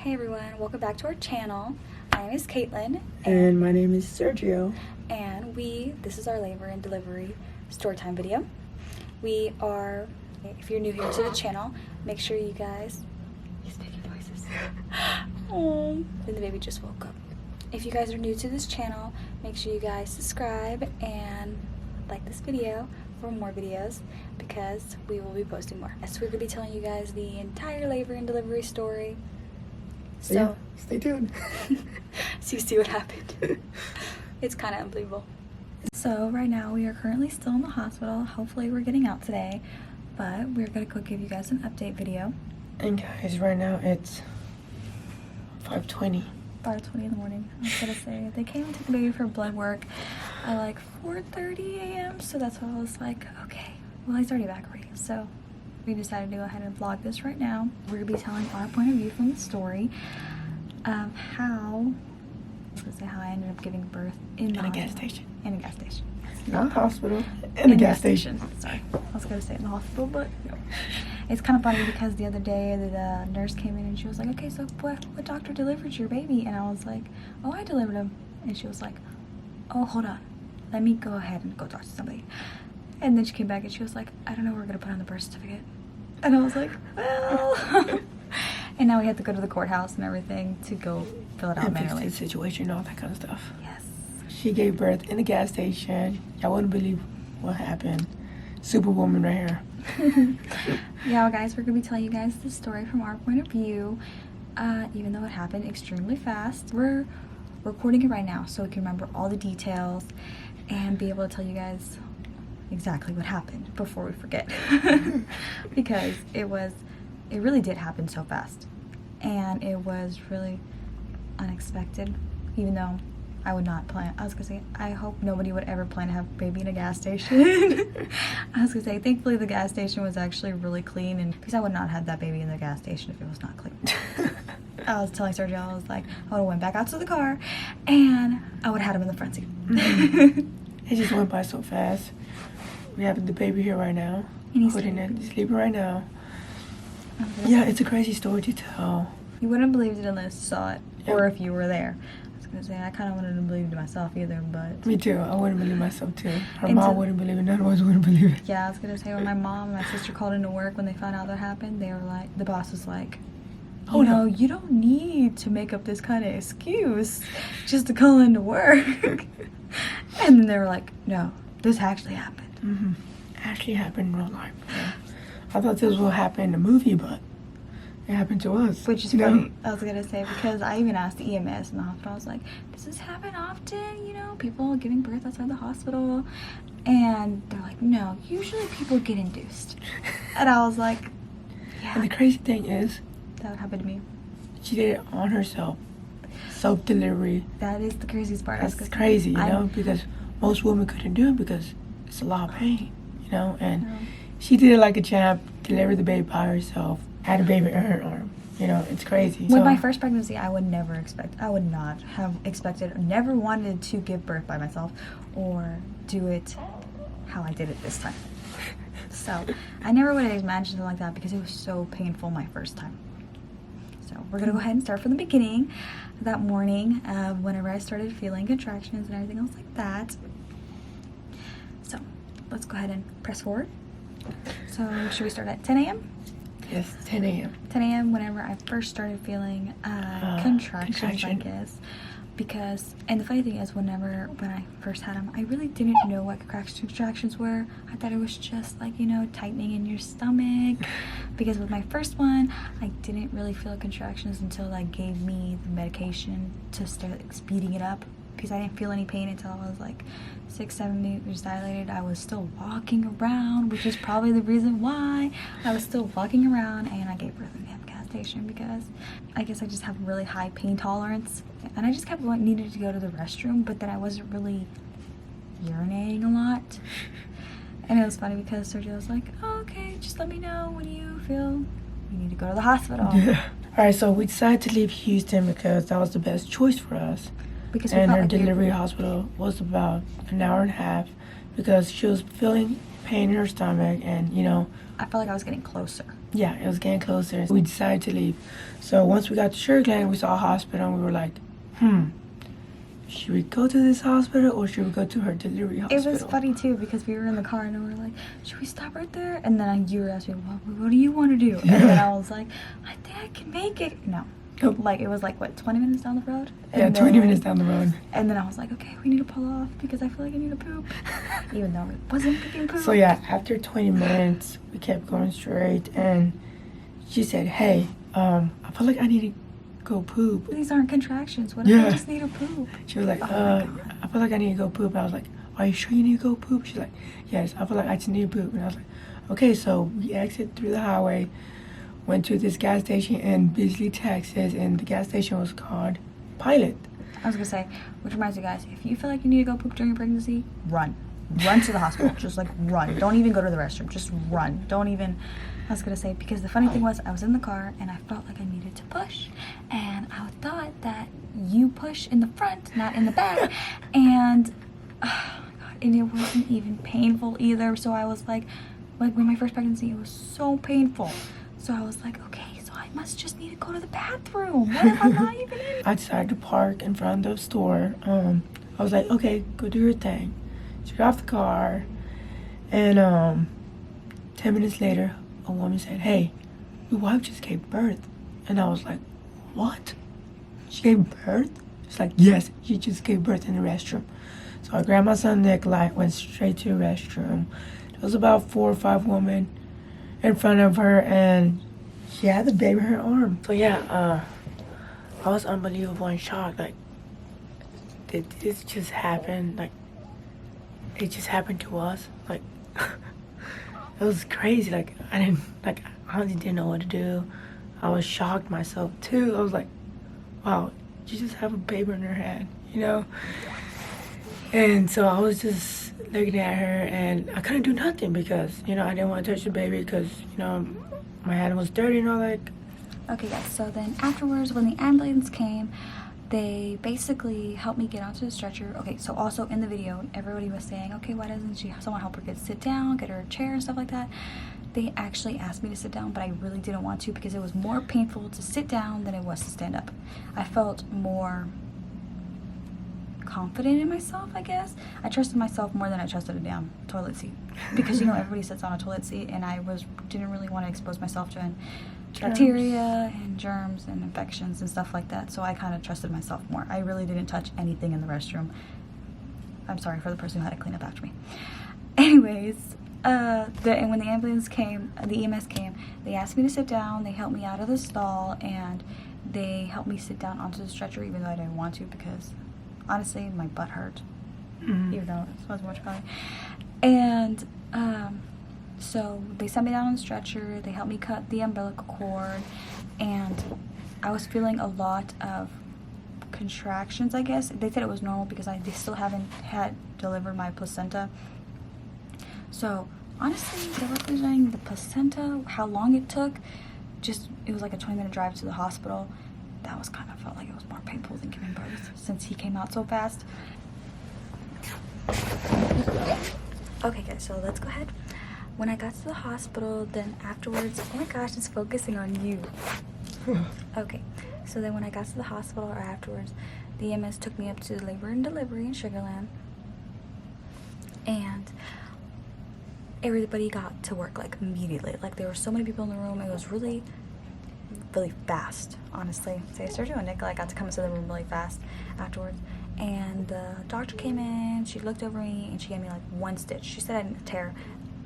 Hey everyone, welcome back to our channel. My name is Caitlin. And my name is Sergio. And this is our labor and delivery story time video. We are, if you're new here to the channel, make sure you guys, he's making noises. And the baby just woke up. If you guys are new to this channel, make sure you guys subscribe and like this video for more videos because we will be posting more. So we're going to be telling you guys the entire labor and delivery story. So yeah, stay tuned. So you see what happened. It's kind of unbelievable. So right now we are currently still in the hospital. Hopefully we're getting out today, but we're gonna go give you guys an update video. And guys, right now it's 5:20. 5:20 in the morning. I was gonna say they came and took the baby for blood work at like 4:30 a.m. So that's why I was like, okay, well he's already back already. So we decided to go ahead and vlog this right now. We're gonna be telling our point of view from the story of how I ended up giving birth in a gas station. In a gas station. Not a hospital. In a gas station. Sorry, I was gonna say in the hospital, but no. It's kind of funny because the other day the nurse came in and she was like, okay, so what doctor delivered your baby? And I was like, oh, I delivered him. And she was like, oh, hold on, let me go ahead and go talk to somebody. And then she came back and she was like, I don't know, we're gonna put on the birth certificate. And I was like, well. And now we have to go to the courthouse and everything to go fill it out manually. The situation, all that kind of stuff. Yes. She gave birth in the gas station. Y'all wouldn't believe what happened. Superwoman right here. Yeah, guys, we're gonna be telling you guys the story from our point of view. Even though it happened extremely fast, we're recording it right now so we can remember all the details and be able to tell you guys exactly what happened before we forget. Because it really did happen so fast and it was really unexpected, even though I would not plan. I was gonna say, I hope nobody would ever plan to have a baby in a gas station. I was gonna say, thankfully the gas station was actually really clean, and because I would not have that baby in the gas station if it was not clean. I was telling Sergio, I was like, I would have went back out to the car and I would have had him in the front seat. It just went by so fast. We have the baby here right now. And he's sleeping right now. Yeah, it's a crazy story to tell. You wouldn't have believed it unless you saw it, Yep. or if you were there. I was gonna say, I kind of wanted to believe it myself either, but... Me too. I wouldn't believe myself too. Her And mom wouldn't believe it. None of us wouldn't believe it. Yeah, I was gonna say, when my mom and my sister called into work when they found out that happened, they were like, the boss was like, you know, you don't need to make up this kind of excuse just to call into work. And then they were like, no, this actually happened. Mm-hmm. Actually happened in real life. Yeah. I thought this would happen in the movie, but it happened to us. Which is funny, I was gonna say, because I even asked the EMS in the hospital, I was like, does this happen often, you know, people giving birth outside the hospital? And they're like, no, usually people get induced. And I was like, yeah. And the crazy thing is, that would happen to me. she did it on herself. Self-delivery. That is the craziest part. That's crazy, you know, because most women couldn't do it because it's a lot of pain, you know, and she did it like a champ, delivered the baby by herself, had a baby in her arm. You know, it's crazy. With my first pregnancy, I would not have expected, never wanted to give birth by myself or do it how I did it this time. So I never would have imagined something like that because it was so painful my first time. So we're gonna go ahead and start from the beginning. That morning, whenever I started feeling contractions and everything else like that. So let's go ahead and press forward. So should we start at 10 a.m.? Yes, 10 a.m. 10 a.m. whenever I first started feeling contractions, I guess. Because, and the funny thing is, when I first had them, I really didn't know what contractions were. I thought it was just like, you know, tightening in your stomach. Because with my first one, I didn't really feel contractions until they gave me the medication to start speeding it up. Because I didn't feel any pain until I was like 6-7 meters dilated. I was still walking around, which is probably the reason why I was still walking around, and I gave birth in the gas station because I guess I just have really high pain tolerance, and I just kept needing to go to the restroom, but then I wasn't really urinating a lot. And it was funny because Sergio was like, oh, okay, just let me know when you feel you need to go to the hospital. Yeah. All right, so we decided to leave Houston because that was the best choice for us. Because and her delivery hospital was about an hour and a half because she was feeling pain in her stomach, and you know, I felt like I was getting closer. Yeah, it was getting closer. We decided to leave. So once we got to Sugarland, we saw a hospital, and we were like, should we go to this hospital or should we go to her delivery hospital? It was funny too because we were in the car and we were like, should we stop right there? And then you were asking me, what do you want to do? And then I was like, I think I can make it. No. Nope. Like, it was like, what, 20 minutes down the road? Yeah, 20 minutes down the road. And then I was like, okay, we need to pull off because I feel like I need to poop. Even though it wasn't picking poop. So yeah, after 20 minutes, we kept going straight, and she said, hey, I feel like I need to go poop. These aren't contractions. What if I just need to poop? She was like, I feel like I need to go poop. I was like, are you sure you need to go poop? She's like, yes, I feel like I just need to poop. And I was like, okay, so we exit through the highway, went to this gas station in Bisley, Texas, and the gas station was called Pilot. I was gonna say, which reminds me, guys, if you feel like you need to go poop during your pregnancy, run. Run to the hospital. Just like run. Don't even go to the restroom. Just run. Don't even. I was gonna say, because the funny thing was, I was in the car and I felt like I needed to push, and I thought that you push in the front, not in the back, and oh my god, and it wasn't even painful either. So I was like with my first pregnancy, it was so painful. So I was like, okay, so I must just need to go to the bathroom. What if I'm not even in? I decided to park in front of the store. I was like, okay, go do your thing. She got off the car, and 10 minutes later, a woman said, hey, your wife just gave birth. And I was like, what? She gave birth? She's like, yes, she just gave birth in the restroom. So I grabbed my son Nikolai, went straight to the restroom. There was about 4 or 5 women in front of her, and she had the baby in her arm. So yeah, I was unbelievable in shock. Like, did this just happen? Like, it just happened to us? Like, it was crazy. Like, I honestly didn't know what to do. I was shocked myself too. I was like, wow, you just have a baby in her head, you know? And so I was just looking at her, and I couldn't do nothing because, you know, I didn't want to touch the baby because, you know, my hand was dirty and all that. Okay, guys, so then afterwards, when the ambulance came, they basically helped me get onto the stretcher. Okay, so also in the video, everybody was saying, okay, why doesn't someone help her sit down, get her a chair and stuff like that? They actually asked me to sit down, but I really didn't want to because it was more painful to sit down than it was to stand up. I felt more confident in myself, I guess. I trusted myself more than I trusted a damn toilet seat because, you know, everybody sits on a toilet seat, and I didn't really want to expose myself to bacteria and germs and infections and stuff like that. So I kind of trusted myself more. I really didn't touch anything in the restroom. I'm sorry for the person who had to clean up after me. Anyways, and when the ambulance came, the EMS came, they asked me to sit down. They helped me out of the stall, and they helped me sit down onto the stretcher, even though I didn't want to because honestly my butt hurt, even though it wasn't much fun. And so they set me down on the stretcher. They helped me cut the umbilical cord, and I was feeling a lot of contractions, I guess. They said it was normal because they still haven't had delivered my placenta. So honestly, they were presenting the placenta, how long it took. It was like a 20-minute drive to the hospital. That was kind of felt like it was more painful than giving birth since he came out so fast. Okay, guys, so let's go ahead. When I got to the hospital, then afterwards, oh my gosh, it's focusing on you. Okay, so then when I got to the hospital or afterwards, the EMS took me up to the labor and delivery in Sugarland, and everybody got to work like immediately. Like, there were so many people in the room. It was really fast, honestly. So Sergio and Nicola got to come into the room really fast afterwards, and the doctor came in. She looked over me and she gave me like 1 stitch. She said I didn't tear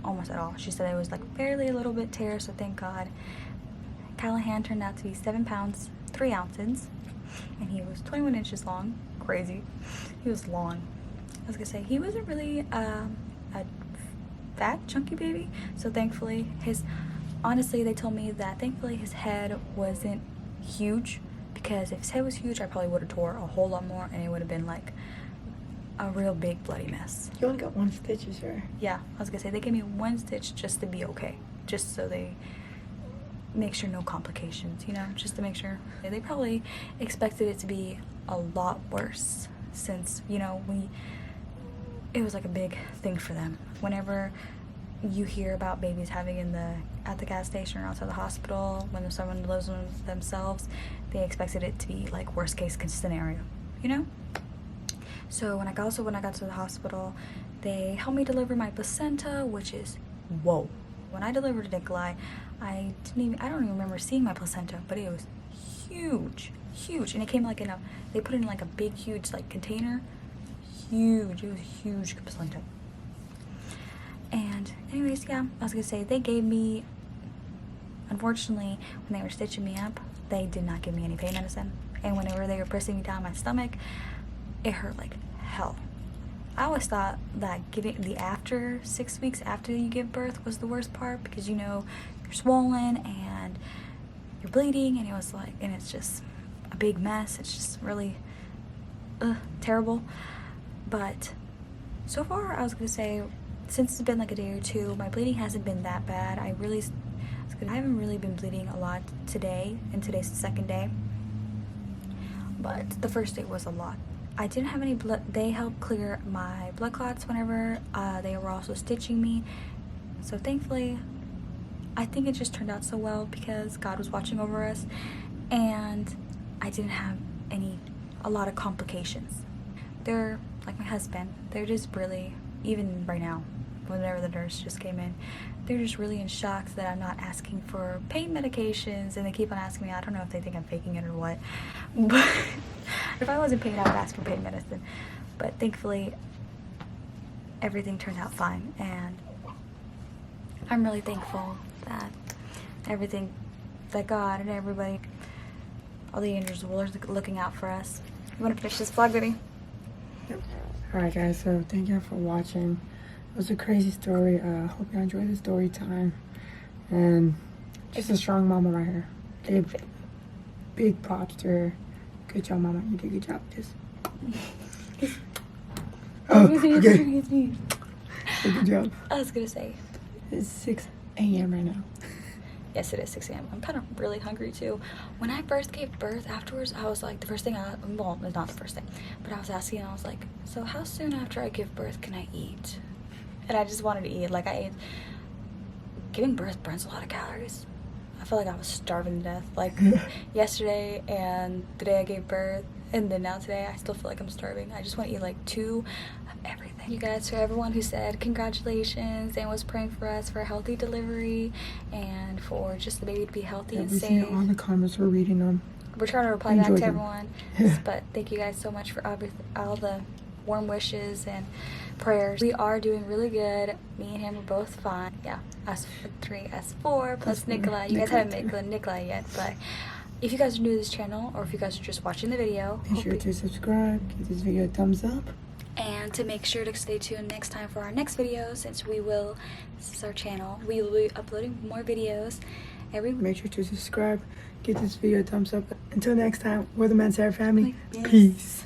almost at all. She said it was like barely a little bit tear, so thank God. Callahan turned out to be 7 pounds 3 ounces, and he was 21 inches long. Crazy. He was long. I was gonna say he wasn't really a fat chunky baby, so thankfully honestly, they told me that thankfully his head wasn't huge, because if his head was huge, I probably would have tore a whole lot more, and it would have been like a real big bloody mess. You only got 1 stitch, sir? Yeah, I was gonna say they gave me 1 stitch just to be okay, just so they make sure no complications, you know, just to make sure. They probably expected it to be a lot worse since, you know, it was like a big thing for them. Whenever you hear about babies having at the gas station or outside the hospital when someone lives with themselves. They expected it to be like worst case scenario, you know? So when I got to the hospital, they helped me deliver my placenta, which is whoa. When I delivered Nikolai, I don't even remember seeing my placenta, but it was huge, and it came like they put it in like a big, huge like container, huge. It was a huge placenta. And anyways, yeah, I was gonna say they gave me. Unfortunately, when they were stitching me up, they did not give me any pain medicine, and whenever they were pressing me down my stomach, it hurt like hell. I always thought that giving the after 6 weeks after you give birth was the worst part, because you're swollen and you're bleeding, and it's just a big mess. It's just really terrible. But so far, I was gonna say, since it's been like a day or two, my bleeding hasn't been that bad. I haven't really been bleeding a lot today, and today's the second day, but the first day was a lot. I didn't have any blood. They helped clear my blood clots whenever they were also stitching me. So thankfully, I think it just turned out so well because God was watching over us, and I didn't have a lot of complications. They're like my husband. They're just really, even right now, whenever the nurse just came in, they're just really in shock that I'm not asking for pain medications, and they keep on asking me. I don't know if they think I'm faking it or what, but if I wasn't pain, I would ask for pain medicine. But thankfully, everything turned out fine, and I'm really thankful that God and everybody, all the angels were looking out for us. You want to finish this vlog, baby? Yep. Alright guys, so thank you for watching. It was a crazy story. Hope you enjoyed the story time. And just a strong mama right here. Gave big props to her. Good job, mama. You did a good job. Just. Okay. Good job. I was gonna say. It's 6 a.m. right now. Yes, it is 6 a.m. I'm kind of really hungry too. When I first gave birth, afterwards, I was like, the first thing well, it's not the first thing, but I was asking, I was like, so how soon after I give birth can I eat? And I just wanted to eat. Like, giving birth burns a lot of calories. I felt like I was starving to death. Like, yesterday and the day I gave birth, and then now today, I still feel like I'm starving. I just want to eat like 2 of everything. You guys, for everyone who said congratulations and was praying for us for a healthy delivery and for just the baby to be healthy and safe. We're seeing all the comments, we're reading them. We're trying to reply back to everyone. But thank you guys so much for all the warm wishes and prayers. We are doing really good. Me and him are both fine. Yeah, us3, us4 plus Nikolai. You guys haven't met Nikolai yet, but if you guys are new to this channel, or if you guys are just watching the video, make sure to subscribe, give this video a thumbs up, and to make sure to stay tuned next time for our next video, since this is our channel, we will be uploading more videos every week. Make sure to subscribe, give this video a thumbs up. Until next time, we're the Mancera family. Peace.